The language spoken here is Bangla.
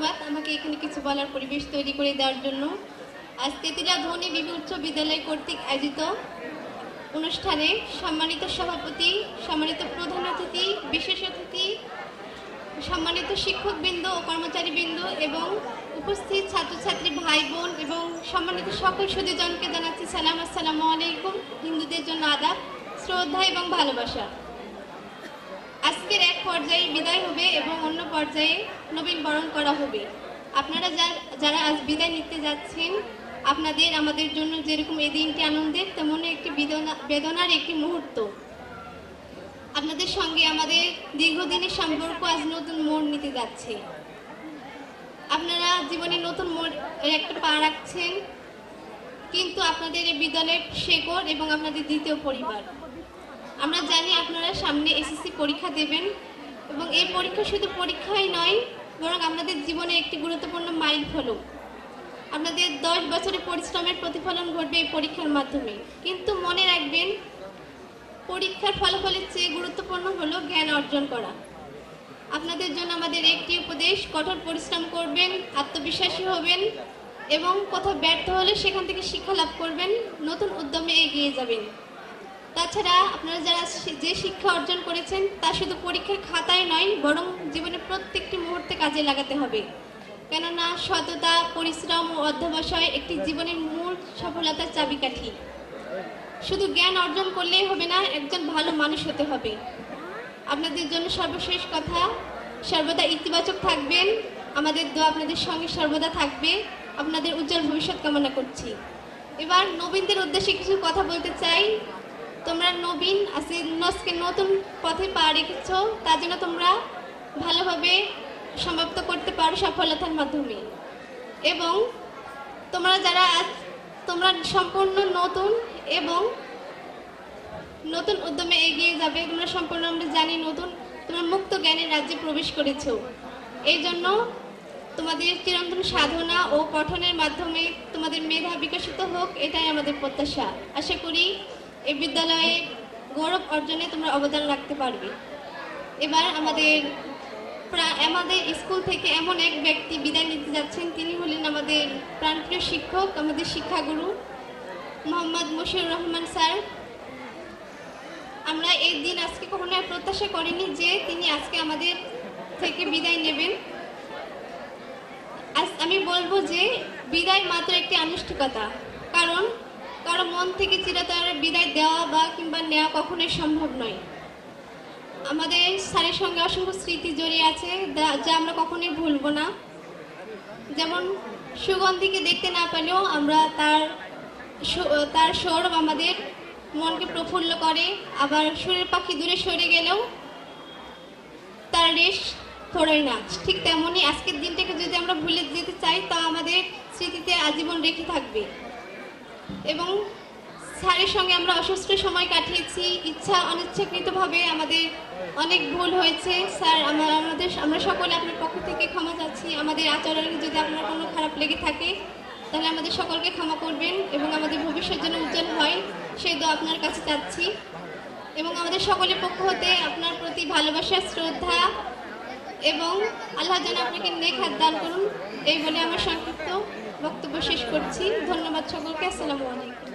ধন্যবাদ আমাকে এখানে কিছু বলার পরিবেশ তৈরি করে দেওয়ার জন্য। আজ তেঁতুলিয়া ধনী বিবি উচ্চ বিদ্যালয় কর্তৃক আয়োজিত অনুষ্ঠানে সম্মানিত সভাপতি, সম্মানিত প্রধান অতিথি, বিশেষ অতিথি, সম্মানিত শিক্ষকবৃন্দ ও কর্মচারীবৃন্দ এবং উপস্থিত ছাত্রছাত্রী ভাই বোন এবং সম্মানিত সকল সুধীজনকে জানাচ্ছি সালাম, আসসালামু আলাইকুম। হিন্দুদের জন্য আদাব, শ্রদ্ধা এবং ভালোবাসা। আজকের এক পর্যায়ে বিদায় হবে এবং অন্য পর্যায়ে নবীন বরণ করা হবে। আপনারা যারা আজ বিদায় নিতে যাচ্ছেন, আপনাদের আমাদের জন্য যেরকম এই দিনটি আনন্দের, তেমনই একটি বেদনার একটি মুহূর্ত। আপনাদের সঙ্গে আমাদের দীর্ঘদিনের সম্পর্ক আজ নতুন মোড় নিতে যাচ্ছে। আপনারা জীবনে নতুন মোড় একটা পা রাখছেন, কিন্তু আপনাদের এই বিদ্যালয়ের শেকড় এবং আপনাদের দ্বিতীয় পরিবার। আমরা জানি আপনারা সামনে এসএসসি পরীক্ষা দেবেন এবং এই পরীক্ষা শুধু পরীক্ষাই নয়, বরং আপনাদের জীবনে একটি গুরুত্বপূর্ণ মাইল ফলক। আপনাদের 10 বছরের পরিশ্রমের প্রতিফলন ঘটবে এই পরীক্ষার মাধ্যমে। কিন্তু মনে রাখবেন, পরীক্ষার ফলাফলের চেয়ে গুরুত্বপূর্ণ হলো জ্ঞান অর্জন করা। আপনাদের জন্য আমাদের একটি উপদেশ: কঠোর পরিশ্রম করবেন, আত্মবিশ্বাসী হবেন এবং কোথাও ব্যর্থ হলে সেখান থেকে শিক্ষা লাভ করবেন, নতুন উদ্যমে এগিয়ে যাবেন। তাছাড়া আপনারা যারা যে শিক্ষা অর্জন করেছেন তা শুধু পরীক্ষার খাতায় নয়, বরং জীবনের প্রত্যেকটি মুহূর্তে কাজে লাগাতে হবে। কেননা সততা, পরিশ্রম ও অধ্যবসায় একটি জীবনের মূল সফলতার চাবিকাঠি। শুধু জ্ঞান অর্জন করলেই হবে না, একজন ভালো মানুষ হতে হবে। আপনাদের জন্য সর্বশেষ কথা, সর্বদা ইতিবাচক থাকবেন। আমাদের দোয়া আপনাদের সঙ্গে সর্বদা থাকবে। আপনাদের উজ্জ্বল ভবিষ্যৎ কামনা করছি। এবার নবীনদের উদ্দেশ্যে কিছু কথা বলতে চাই। তোমরা নবীন আজকে নতুন পথে পা রেখেছ, তার জন্য তোমরা ভালোভাবে সমাপ্ত করতে পারো সফলতার মাধ্যমে। এবং তোমরা সম্পূর্ণ নতুন এবং নতুন উদ্যমে এগিয়ে যাবে। তোমরা সম্পূর্ণ, আমরা জানি, তোমরা মুক্ত জ্ঞানের রাজ্যে প্রবেশ করেছ। এই জন্য তোমাদের চিরন্তন সাধনা ও পঠনের মাধ্যমে তোমাদের মেধা বিকশিত হোক, এটাই আমাদের প্রত্যাশা। আশা করি এই বিদ্যালয়ে গৌরব অর্জনে তোমরা অবদান রাখতে পারবে। এবার আমাদের স্কুল থেকে এমন এক ব্যক্তি বিদায় নিতে যাচ্ছেন, তিনি হলেন আমাদের প্রাণপ্রিয় শিক্ষক, আমাদের শিক্ষাগুরু মোহাম্মদ মশিউর রহমান স্যার। আমরা এই দিন আজকে কখনো প্রত্যাশা করিনি যে তিনি আজকে আমাদের থেকে বিদায় নেবেন। আজ আমি বলবো যে বিদায় মাত্র একটি আনুষ্ঠানিকতা, কারণ কারো মন থেকে চিরতরে বিদায় দেওয়া বা কিংবা নেওয়া কখনোই সম্ভব নয়। আমাদের স্যারের সঙ্গে অসংখ্য স্মৃতি জড়িয়ে আছে যা আমরা কখনোই ভুলবো না। যেমন সুগন্ধিকে দেখতে না পেলেও আমরা তার সৌরভ আমাদের মনকে প্রফুল্ল করে, আবার সুরের পাখি দূরে সরে গেলেও তার রেশ থোড়াই না। ঠিক তেমনই আজকের দিনটাকে যদি আমরা ভুলে যেতে চাই, তা আমাদের স্মৃতিতে আজীবন রেখে থাকবে। এবং স্যারের সঙ্গে আমরা অসুস্থ সময় কাটিয়েছি, ইচ্ছা অনিচ্ছাকৃতভাবে আমাদের অনেক ভুল হয়েছে। স্যার, আমরা সকলে আপনার পক্ষ থেকে ক্ষমা চাচ্ছি। আমাদের আচরণে যদি আপনার কোনো খারাপ লেগে থাকে, তাহলে আমাদের সকলকে ক্ষমা করবেন এবং আমাদের ভবিষ্যৎ যেন উজ্জ্বল হয়, সেই দোয়া আপনার কাছে চাচ্ছি। এবং আমাদের সকলের পক্ষ হতে আপনার প্রতি ভালোবাসা, শ্রদ্ধা এবং আল্লাহ যেন আপনাকে নেক হাত দান করুন, এই বলে আমার সংক্ষিপ্ত বক্তব্য শেষ করছি। ধন্যবাদ সকলকে। আসসালামু আলাইকুম।